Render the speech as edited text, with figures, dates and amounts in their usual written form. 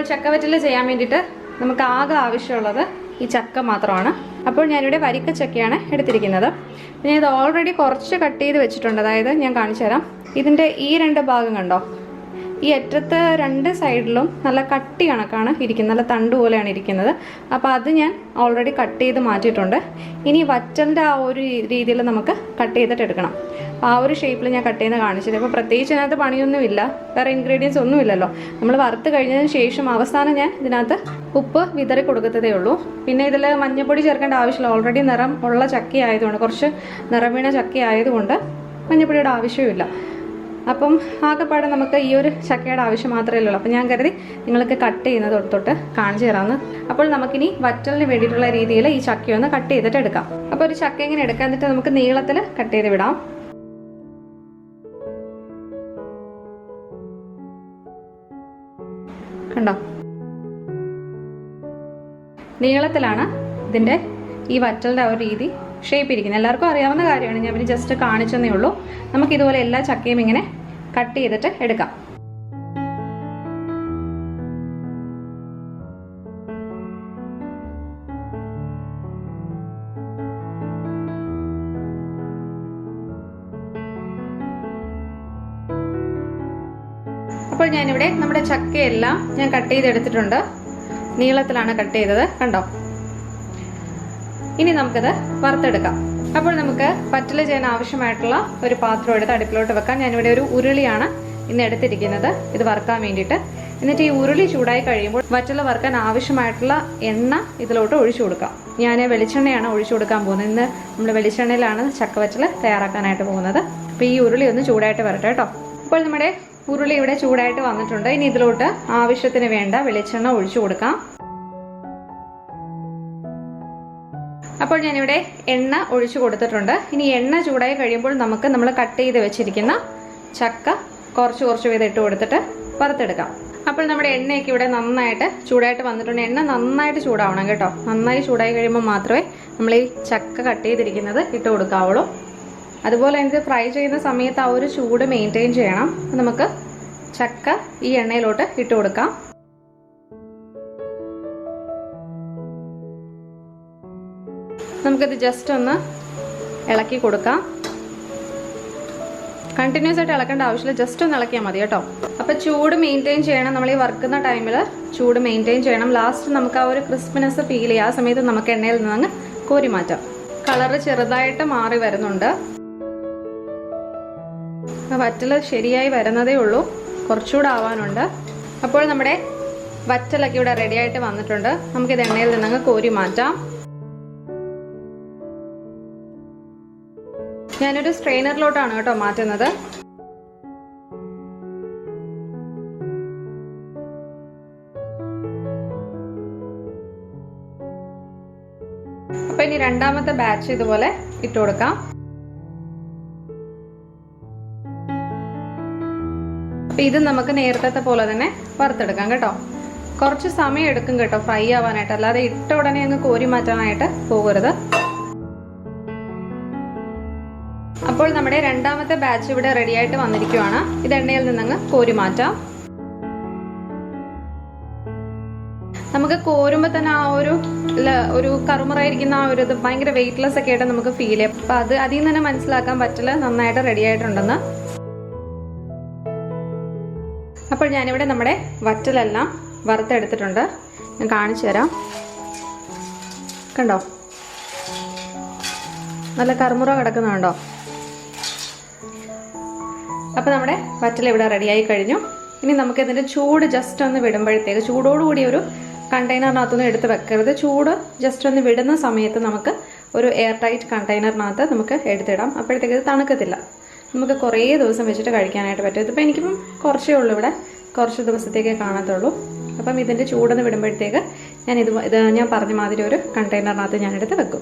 അപ്പോൾ ചക്കവറ്റൽ ചെയ്യാൻ വേണ്ടിയിട്ട് നമുക്ക് ആകെ ആവശ്യമുള്ളത് ഈ ചക്ക മാത്രമാണ്. അപ്പോൾ ഞാനിവിടെ വരിക്ക ചക്കയാണ് എടുത്തിരിക്കുന്നത്. പിന്നെ ഇത് ഓൾറെഡി കുറച്ച് കട്ട് ചെയ്ത് വെച്ചിട്ടുണ്ട്. അതായത് ഞാൻ കാണിച്ചു തരാം. ഇതിൻ്റെ ഈ 2 ഭാഗം കണ്ടോ, ഈ അറ്റത്തെ 2 സൈഡിലും നല്ല കട്ടി കണക്കാണ് ഇരിക്കുന്നത്, നല്ല തണ്ട് പോലെയാണ് ഇരിക്കുന്നത്. അപ്പോൾ അത് ഞാൻ ഓൾറെഡി കട്ട് ചെയ്ത് മാറ്റിയിട്ടുണ്ട്. ഇനി വറ്റലിൻ്റെ ആ ഒരു രീതിയിൽ നമുക്ക് കട്ട് ചെയ്തിട്ട് എടുക്കണം. അപ്പോൾ ആ ഒരു ഷേപ്പിൽ ഞാൻ കട്ട് ചെയ്യുന്നത് കാണിച്ചത്. അപ്പോൾ പ്രത്യേകിച്ച് ഇതിനകത്ത് പണിയൊന്നുമില്ല, വേറെ ഇൻഗ്രീഡിയൻസ് ഒന്നുമില്ലല്ലോ. നമ്മൾ വറുത്ത് കഴിഞ്ഞതിന് ശേഷം അവസാനം ഞാൻ ഇതിനകത്ത് ഉപ്പ് വിതറി കൊടുക്കത്തതേ ഉള്ളൂ. പിന്നെ ഇതിൽ മഞ്ഞൾപ്പൊടി ചേർക്കേണ്ട ആവശ്യമില്ല. ഓൾറെഡി നിറം ഉള്ള ചക്ക ആയതുകൊണ്ട്, കുറച്ച് നിറം വീണ ചക്ക ആയതുകൊണ്ട് മഞ്ഞൾപ്പൊടിയുടെ ആവശ്യമില്ല. അപ്പം ആകെപ്പാടെ നമുക്ക് ഈ ഒരു ചക്കയുടെ ആവശ്യം മാത്രമേ ഉള്ളൂ. അപ്പം ഞാൻ കരുതി നിങ്ങൾക്ക് കട്ട് ചെയ്യുന്നത് തൊട്ട് കാണിച്ചു തരാമെന്ന്. അപ്പോൾ നമുക്കിനി വറ്റലിന് വേണ്ടിയിട്ടുള്ള രീതിയിൽ ഈ ചക്കയൊന്ന് കട്ട് ചെയ്തിട്ട് എടുക്കാം. അപ്പോൾ ഒരു ചക്ക ഇങ്ങനെ എടുക്കാൻ, എന്നിട്ട് നമുക്ക് നീളത്തിൽ കട്ട് ചെയ്ത് വിടാം. കണ്ടോ, നീളത്തിലാണ് ഇതിൻ്റെ ഈ വറ്റലിൻ്റെ ആ ഒരു രീതി ഷേപ്പ് ഇരിക്കുന്നത്. എല്ലാവർക്കും അറിയാവുന്ന കാര്യമാണ്, ഞാൻ പിന്നെ ജസ്റ്റ് കാണിച്ചെന്നേ ഉള്ളൂ. നമുക്കിതുപോലെ എല്ലാ ചക്കയും ഇങ്ങനെ കട്ട് ചെയ്തിട്ട് എടുക്കാം. അപ്പോൾ ഞാനിവിടെ നമ്മുടെ ചക്കയെല്ലാം ഞാൻ കട്ട് ചെയ്തെടുത്തിട്ടുണ്ട്. നീളത്തിലാണ് കട്ട് ചെയ്തത്, കണ്ടോ. ഇനി നമുക്കത് വറുത്തെടുക്കാം. അപ്പോൾ നമുക്ക് വറ്റൽ ചെയ്യാൻ ആവശ്യമായിട്ടുള്ള ഒരു പാത്രം എടുത്ത് അടുപ്പിലോട്ട് വെക്കാം. ഞാനിവിടെ ഒരു ഉരുളിയാണ് ഇന്ന് എടുത്തിരിക്കുന്നത് ഇത് വറുക്കാൻ വേണ്ടിയിട്ട്. എന്നിട്ട് ഈ ഉരുളി ചൂടായി കഴിയുമ്പോൾ വറ്റൽ വറുക്കാൻ ആവശ്യമായിട്ടുള്ള എണ്ണ ഇതിലോട്ട് ഒഴിച്ചു കൊടുക്കാം. ഞാൻ വെളിച്ചെണ്ണയാണ് ഒഴിച്ചു കൊടുക്കാൻ പോകുന്നത്. ഇന്ന് നമ്മൾ വെളിച്ചെണ്ണയിലാണ് ചക്കവറ്റൽ തയ്യാറാക്കാനായിട്ട് പോകുന്നത്. അപ്പോൾ ഈ ഉരുളി ഒന്ന് ചൂടായിട്ട് വരട്ടെ കേട്ടോ. അപ്പോൾ നമ്മുടെ ഉരുളി ഇവിടെ ചൂടായിട്ട് വന്നിട്ടുണ്ട്. ഇനി ഇതിലോട്ട് ആവശ്യത്തിന് വേണ്ട വെളിച്ചെണ്ണ ഒഴിച്ചു കൊടുക്കാം. അപ്പോൾ ഞാനിവിടെ എണ്ണ ഒഴിച്ചു കൊടുത്തിട്ടുണ്ട്. ഇനി എണ്ണ ചൂടായി കഴിയുമ്പോൾ നമുക്ക് നമ്മൾ കട്ട് ചെയ്ത് വെച്ചിരിക്കുന്ന ചക്ക കുറച്ച് വീതം ഇട്ട് കൊടുത്തിട്ട് വറുത്തെടുക്കാം. അപ്പോൾ നമ്മുടെ എണ്ണയൊക്കെ ഇവിടെ നന്നായിട്ട് ചൂടായിട്ട് വന്നിട്ടുണ്ട്. എണ്ണ നന്നായിട്ട് ചൂടാവണം കേട്ടോ. നന്നായി ചൂടായി കഴിയുമ്പോൾ മാത്രമേ നമ്മൾ ഈ ചക്ക കട്ട് ചെയ്തിരിക്കുന്നത് ഇട്ട് കൊടുക്കാവുള്ളൂ. അതുപോലെ ഇത് ഫ്രൈ ചെയ്യുന്ന സമയത്ത് ആ ഒരു ചൂട് മെയിൻറ്റെയിൻ ചെയ്യണം. നമുക്ക് ചക്ക ഈ എണ്ണയിലോട്ട് ഇട്ട് കൊടുക്കാം. നമുക്കിത് ജസ്റ്റ് ഒന്ന് ഇളക്കി കൊടുക്കാം. കണ്ടിന്യൂസ് ആയിട്ട് ഇളക്കേണ്ട ആവശ്യമില്ല, ജസ്റ്റ് ഒന്ന് ഇളക്കിയാൽ മതി കേട്ടോ. അപ്പോൾ ചൂട് മെയിൻറ്റെയിൻ ചെയ്യണം. നമ്മൾ ഈ വറുക്കുന്ന ടൈമിൽ ചൂട് മെയിൻറ്റെയിൻ ചെയ്യണം. ലാസ്റ്റ് നമുക്ക് ആ ഒരു ക്രിസ്പിനെസ് ഫീൽ ചെയ്യുക. ആ സമയത്ത് നമുക്ക് എണ്ണയിൽ നിന്ന് കോരി മാറ്റാം. കളറ് ചെറുതായിട്ട് മാറി വരുന്നുണ്ട്. വറ്റൽ ശരിയായി വരുന്നതേ ഉള്ളൂ, കുറച്ചുകൂടെ ആവാനുണ്ട്. അപ്പോൾ നമ്മുടെ വറ്റലൊക്കെ ഇവിടെ റെഡി ആയിട്ട് വന്നിട്ടുണ്ട്. നമുക്കിത് എണ്ണയിൽ നിന്ന് കോരി മാറ്റാം. ഞാനൊരു സ്ട്രെയിനറിലോട്ടാണ് കേട്ടോ മാറ്റുന്നത്. അപ്പൊ ഇനി രണ്ടാമത്തെ ബാച്ച് ഇതുപോലെ ഇട്ട് കൊടുക്കാം. അപ്പൊ ഇത് നമുക്ക് നേരത്തെ പോലെ തന്നെ വറുത്തെടുക്കാം കേട്ടോ. കുറച്ച് സമയം എടുക്കും കേട്ടോ ഫ്രൈ ആവാനായിട്ട്, അല്ലാതെ ഇട്ട ഉടനെ അങ്ങ് കോരി മാറ്റാനായിട്ട് പോകരുത്. അപ്പോൾ നമ്മുടെ രണ്ടാമത്തെ ബാച്ച് ഇവിടെ റെഡി ആയിട്ട് വന്നിരിക്കുകയാണ്. ഇത് എണ്ണയിൽ നിന്നങ്ങ് കോരി മാറ്റാം. നമുക്ക് കോരുമ്പോൾ തന്നെ ആ ഒരു കറുമുറായിരിക്കുന്ന ആ ഒരു ഇത് ഭയങ്കര വെയിറ്റ്ലെസ് ഒക്കെ ആയിട്ട് നമുക്ക് ഫീൽ ചെയ്യും. അപ്പൊ അതിൽ നിന്ന് തന്നെ മനസ്സിലാക്കാൻ പറ്റില്ല നന്നായിട്ട് റെഡി ആയിട്ടുണ്ടെന്ന്. അപ്പോൾ ഞാനിവിടെ നമ്മുടെ വറ്റലെല്ലാം വറുത്തെടുത്തിട്ടുണ്ട്. ഞാൻ കാണിച്ചു തരാം. കണ്ടോ, നല്ല കറുമുറ കിടക്കുന്നുണ്ടോ. അപ്പോൾ നമ്മുടെ വറ്റൽ ഇവിടെ റെഡിയായി കഴിഞ്ഞു. ഇനി നമുക്കിതിൻ്റെ ചൂട് ജസ്റ്റ് ഒന്ന് വിടുമ്പോഴത്തേക്ക്, ചൂടോടുകൂടി ഒരു കണ്ടെയ്നറിനകത്തൊന്നും എടുത്ത് വെക്കരുത്. ചൂട് ജസ്റ്റ് ഒന്ന് വിടുന്ന സമയത്ത് നമുക്ക് ഒരു എയർ ടൈറ്റ് കണ്ടെയ്നറിനകത്ത് നമുക്ക് എടുത്തിടാം. അപ്പോഴത്തേക്ക് ഇത് തണുക്കത്തില്ല. നമുക്ക് കുറേ ദിവസം വെച്ചിട്ട് കഴിക്കാനായിട്ട് പറ്റും. ഇതിപ്പോൾ എനിക്കിപ്പം കുറച്ചേ ഉള്ളൂ, ഇവിടെ കുറച്ച് ദിവസത്തേക്കേ കാണത്തുള്ളൂ. അപ്പം ഇതിൻ്റെ ചൂടൊന്ന് വിടുമ്പോഴത്തേക്ക് ഞാൻ ഞാൻ പറഞ്ഞ മാതിരി ഒരു കണ്ടെയ്നറിനകത്ത് ഞാനെടുത്ത് വെക്കും.